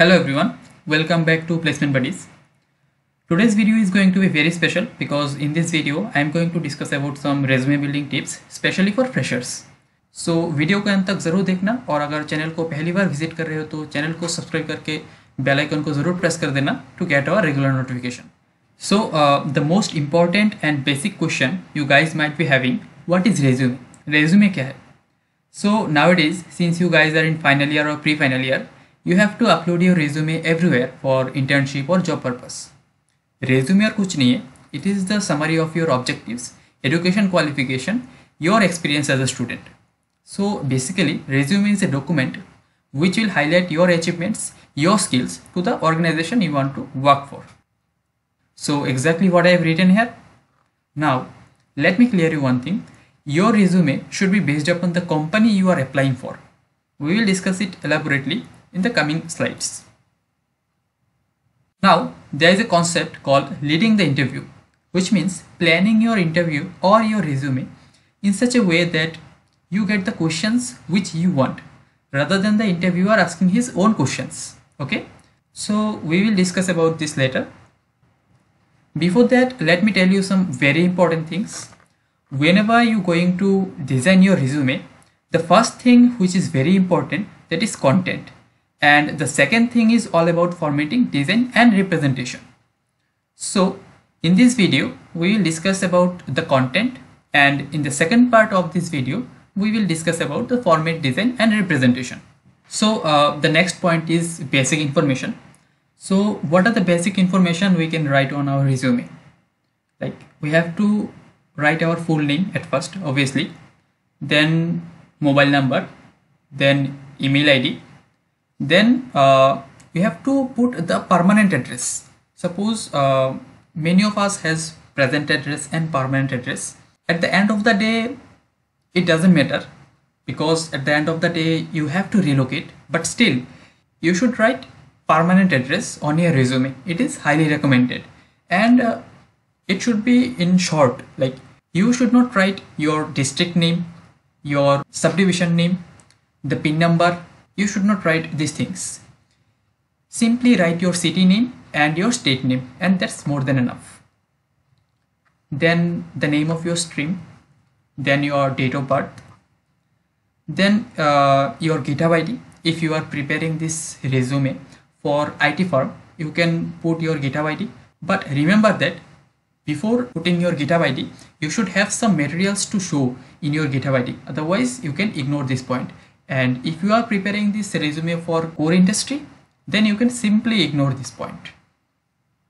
Hello everyone, welcome back to Placement Buddies. Today's video is going to be very special because in this video I am going to discuss about some resume building tips specially for freshers. So video को अंत तक ज़रूर देखना और अगर channel को पहली बार visit कर रहे हो तो चैनल को सब्सक्राइब करके बेल आइकन को ज़रूर प्रेस कर देना to get our regular notification. So the most important and basic question you guys might be having, what is resume? Resume क्या है? So nowadays since you guys are in final year or pre-final year, you have to upload your resume everywhere for internship or job purpose. Resume और कुछ नहीं है, it is the summary of your objectives, education qualification, your experience as a student. So basically resume is a document which will highlight your achievements, your skills to the organization you want to work for. So exactly what I have written here. Now let me clear you one thing. Your resume should be based upon the company you are applying for. We will discuss it elaborately in the coming slides. Now there is a concept called leading the interview, which means planning your interview or your resume in such a way that you get the questions which you want rather than the interviewer asking his own questions. Okay, so we will discuss about this later. Before that, let me tell you some very important things. Whenever you are going to design your resume, the first thing which is very important, that is content. And the second thing is all about formatting, design and representation. So in this video, we will discuss about the content, and in the second part of this video, we will discuss about the format, design and representation. So the next point is basic information. So what are the basic information we can write on our resume? Like we have to write our full name at first, obviously, then mobile number, then email ID. Then we have to put the permanent address. Suppose many of us has present address and permanent address. At the end of the day, it doesn't matter because at the end of the day you have to relocate, but still you should write permanent address on your resume. It is highly recommended, and it should be in short. Like you should not write your district name, your subdivision name, the PIN number. You should not write these things. Simply write your city name and your state name, and that's more than enough. Then the name of your stream, then your date of birth, then your GitHub ID. If you are preparing this resume for IT firm, you can put your GitHub ID. But remember that before putting your GitHub ID, you should have some materials to show in your GitHub ID. Otherwise, you can ignore this point. And if you are preparing this resume for core industry, then you can simply ignore this point.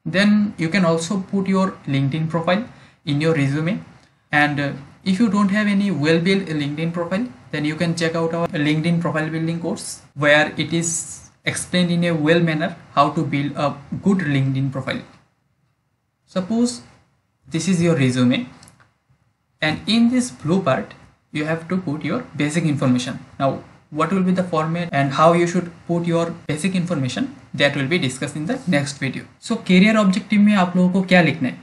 Then you can also put your LinkedIn profile in your resume. And if you don't have any well-built LinkedIn profile, then you can check out our LinkedIn profile building course, where it is explained in a well manner how to build a good LinkedIn profile. Suppose this is your resume, and in this blue part, you have to put your basic information. Now, what will be the format and how you should put your basic information, that will be discussed in the next video. So career objective में आप लोगों को क्या लिखना है?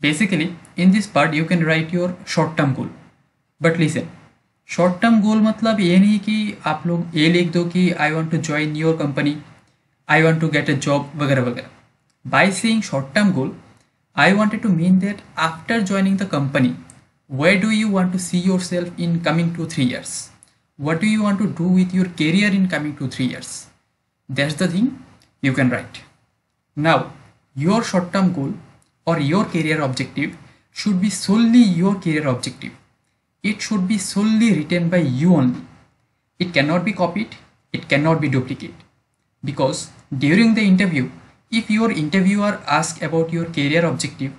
Basically, in this part you can write your short term goal. But listen, short term goal मतलब ये नहीं कि आप लोग ये लिख दो कि I want to join your company, I want to get a job वगैरह वगैरह. By saying short term goal, I wanted to mean that after joining the company, where do you want to see yourself in coming 2-3 years? What do you want to do with your career in coming 2-3 years? That's the thing you can write. Now, your short-term goal or your career objective should be solely your career objective. It should be solely written by you only. It cannot be copied. It cannot be duplicated. Because during the interview, if your interviewer asks about your career objective,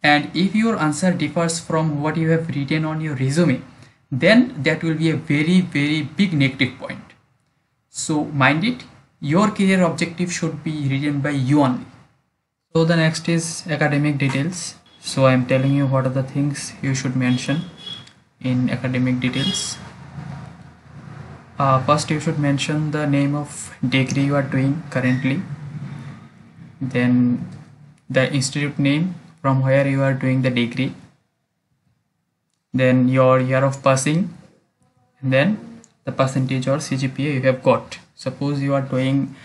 and if your answer differs from what you have written on your resume, then that will be a very big negative point. So mind it, your career objective should be written by you only. So the next is academic details. So I am telling you what are the things you should mention in academic details. First you should mention the name of degree you are doing currently, then the institute name from where you are doing the degree, then your year of passing, and then the percentage or CGPA you have got. Suppose you are doing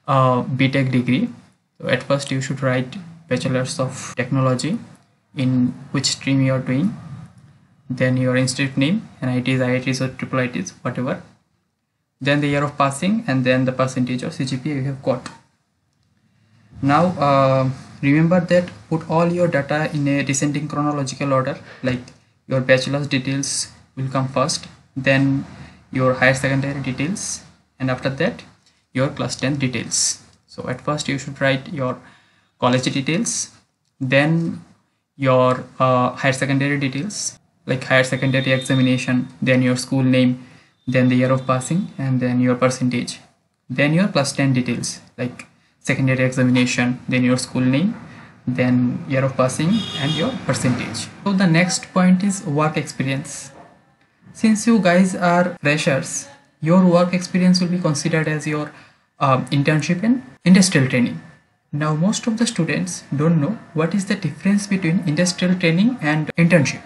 BTech degree. So at first you should write Bachelor's of Technology in which stream you are doing, then your institute name, NITs, IITs or triple ITs, whatever, then the year of passing, and then the percentage or CGPA you have got. Now remember that put all your data in a descending chronological order, like your bachelor's details will come first, then your higher secondary details, and after that your class 10 details. So at first you should write your college details, then your higher secondary details, like higher secondary examination, then your school name, then the year of passing, and then your percentage, then your class 10 details, like secondary examination, then your school name, then year of passing, and your percentage. So the next point is work experience. Since you guys are freshers, your work experience will be considered as your internship and industrial training. Now most of the students don't know what is the difference between industrial training and internship.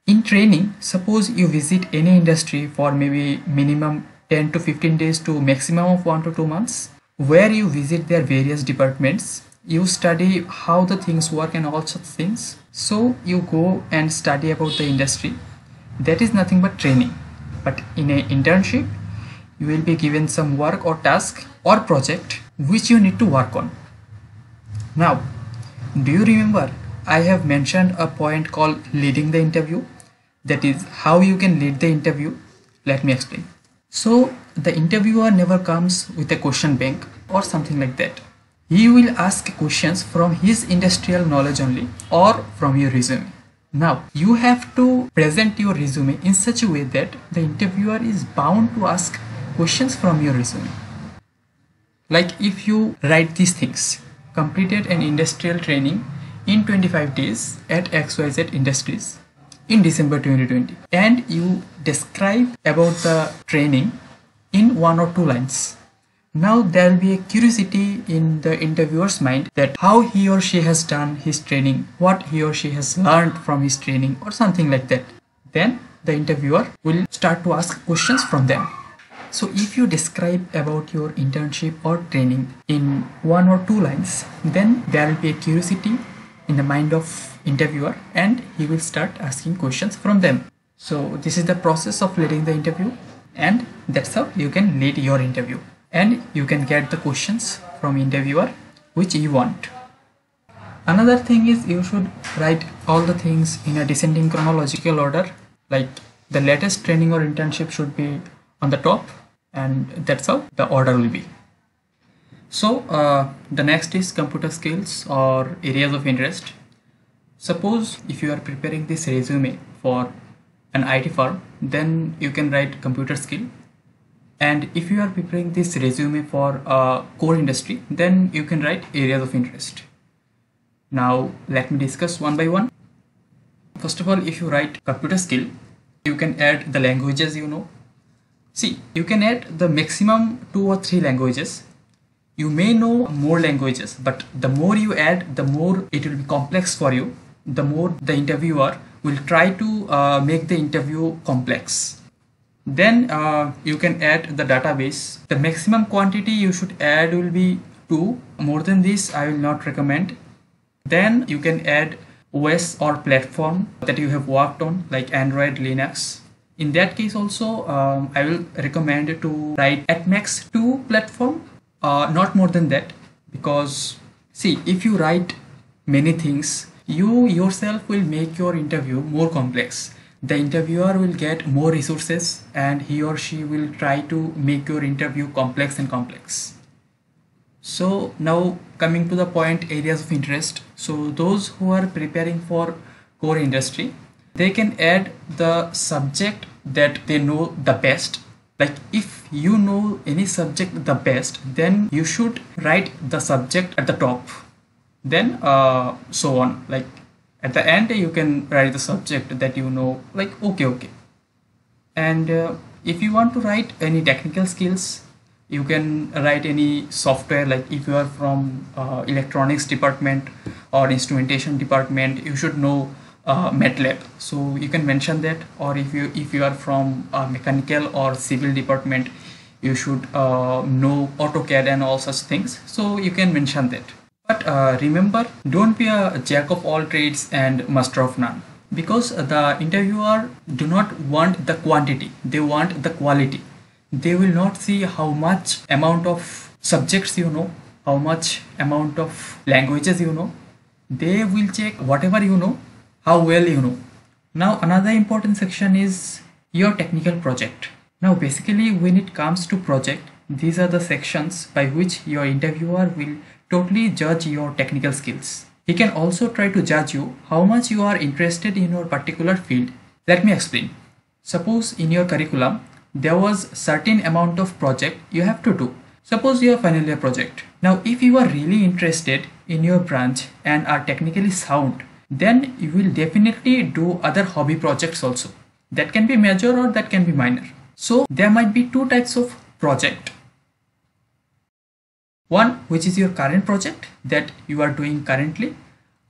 In training, suppose you visit any industry for maybe minimum 10 to 15 days to maximum of 1 to 2 months, where you visit their various departments, you study how the things work and all such things. So you go and study about the industry. That is nothing but training. But in an internship, you will be given some work or task or project which you need to work on. Now, do you remember I have mentioned a point called leading the interview? That is how you can lead the interview. Let me explain. So the interviewer never comes with a question bank or something like that. He will ask questions from his industrial knowledge only or from your resume. Now you have to present your resume in such a way that the interviewer is bound to ask questions from your resume. Like if you write these things, completed an industrial training in 25 days at XYZ Industries in December 2020, and you describe about the training in 1 or 2 lines. Now there will be a curiosity in the interviewer's mind that how he or she has done his training, what he or she has learned from his training or something like that. Then the interviewer will start to ask questions from them. So if you describe about your internship or training in 1 or 2 lines, then there will be a curiosity in the mind of interviewer and he will start asking questions from them. So this is the process of leading the interview, and that's how you can lead your interview. And you can get the questions from interviewer which you want. Another thing is you should write all the things in a descending chronological order, like the latest training or internship should be on the top, and that's how the order will be. So the next is computer skills or areas of interest. Suppose if you are preparing this resume for an IT firm, then you can write computer skill. And if you are preparing this resume for a core industry, then you can write areas of interest. Now let me discuss one by one. First of all, if you write computer skill, you can add the languages you know. See, you can add the maximum 2 or 3 languages. You may know more languages, but the more you add, the more it will be complex for you. The more the interviewer will try to make the interview complex. Then you can add the database. The maximum quantity you should add will be 2. More than this I will not recommend. Then you can add OS or platform that you have worked on, like Android, Linux. In that case also I will recommend to write at max 2 platform, not more than that, because see, if you write many things, you yourself will make your interview more complex. The interviewer will get more resources and he or she will try to make your interview complex and complex. So now coming to the point, areas of interest. So those who are preparing for core industry, they can add the subject that they know the best. Like if you know any subject the best, then you should write the subject at the top. Then so on, like at the end you can write the subject that you know, like okay. And if you want to write any technical skills, you can write any software. Like if you are from electronics department or instrumentation department, you should know MATLAB, so you can mention that. Or if you are from mechanical or civil department, you should know AutoCAD and all such things, so you can mention that. But remember, don't be a jack of all trades and master of none, because the interviewer do not want the quantity, they want the quality. They will not see how much amount of subjects you know, how much amount of languages you know. They will check whatever you know, how well you know. Now another important section is your technical project. Now basically when it comes to project, these are the sections by which your interviewer will totally judge your technical skills. He can also try to judge you how much you are interested in your particular field. Let me explain. Suppose in your curriculum there was certain amount of project you have to do. Suppose your final year project. Now if you are really interested in your branch and are technically sound, then you will definitely do other hobby projects also. That can be major or that can be minor. So there might be two types of project. One which is your current project that you are doing currently.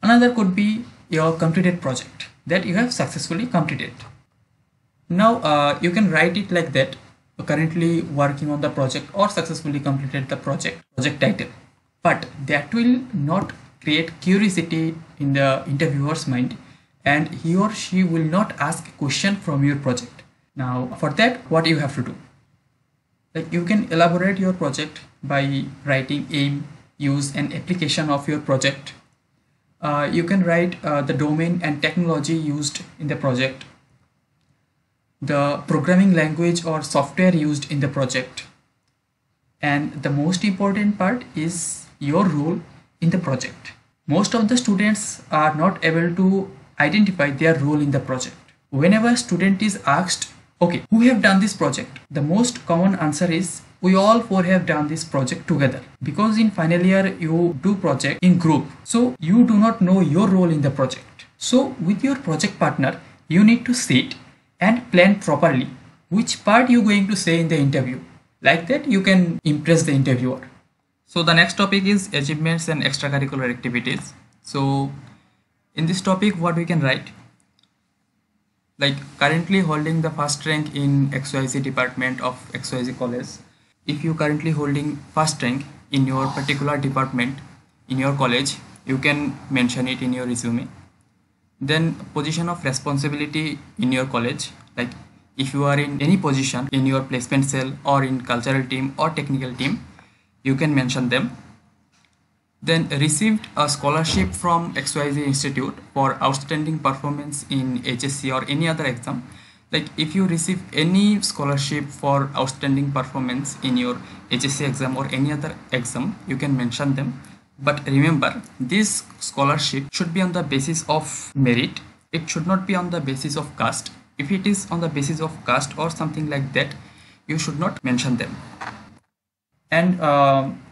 Another could be your completed project that you have successfully completed. Now you can write it like that: currently working on the project or successfully completed the project title. But that will not create curiosity in the interviewer's mind, and he or she will not ask a question from your project. Now for that, what you have to do? Like, you can elaborate your project by writing aim, use and application of your project. You can write the domain and technology used in the project, the programming language or software used in the project, and the most important part is your role in the project. Most of the students are not able to identify their role in the project. Whenever a student is asked, okay, who have done this project, the most common answer is we all four have done this project together, because in final year you do project in group, so you do not know your role in the project. So with your project partner you need to sit and plan properly which part you going to say in the interview. Like that you can impress the interviewer. So the next topic is achievements and extracurricular activities. So in this topic what we can write, like currently holding the first rank in XYZ department of XYZ college. If you currently holding first rank in your particular department in your college, you can mention it in your resume. Then position of responsibility in your college, like if you are in any position in your placement cell or in cultural team or technical team, you can mention them. Then received a scholarship from XYZ institute for outstanding performance in HSC or any other exam. Like if you receive any scholarship for outstanding performance in your HSC exam or any other exam, you can mention them. But remember, this scholarship should be on the basis of merit. It should not be on the basis of caste. If it is on the basis of caste or something like that, you should not mention them. And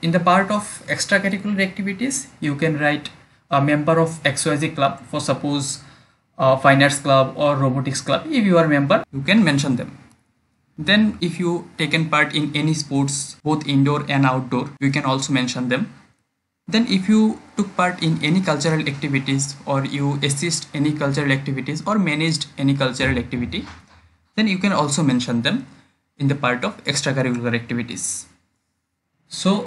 in the part of extracurricular activities, you can write a member of XYZ club, for suppose fine arts club or robotics club. If you are a member, you can mention them. Then if you taken part in any sports, both indoor and outdoor, you can also mention them. Then if you took part in any cultural activities, or you assist any cultural activities or managed any cultural activity, then you can also mention them in the part of extracurricular activities. So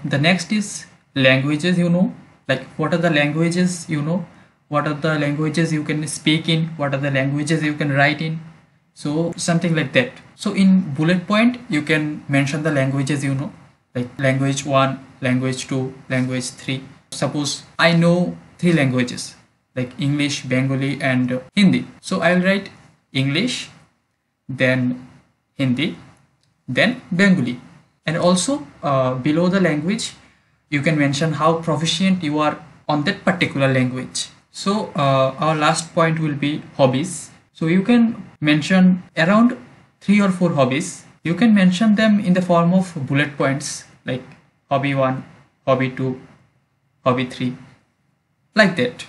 the next is languages. You know, like what are the languages you know, what are the languages you can speak in, what are the languages you can write in, so something like that. So in bullet point you can mention the languages you know, like language 1, language 2, language 3. Suppose I know 3 languages like English, Bengali and Hindi, so I will write English, then Hindi, then Bengali. And also below the language you can mention how proficient you are on that particular language. So our last point will be hobbies. So you can mention around 3 or 4 hobbies. You can mention them in the form of bullet points, like hobby 1, hobby 2, hobby 3, like that.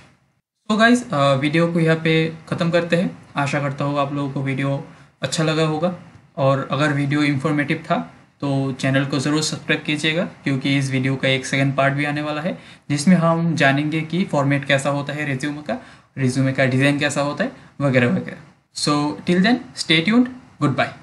So guys, video को यहाँ पे ख़त्म करते हैं. आशा करता हूँ आप लोगों को वीडियो अच्छा लगा होगा, और अगर वीडियो इंफॉर्मेटिव था तो चैनल को ज़रूर सब्सक्राइब कीजिएगा, क्योंकि इस वीडियो का एक सेकंड पार्ट भी आने वाला है जिसमें हम जानेंगे कि फॉर्मेट कैसा होता है रिज्यूमे का डिज़ाइन कैसा होता है, वगैरह वगैरह. So till then stay tuned, good bye.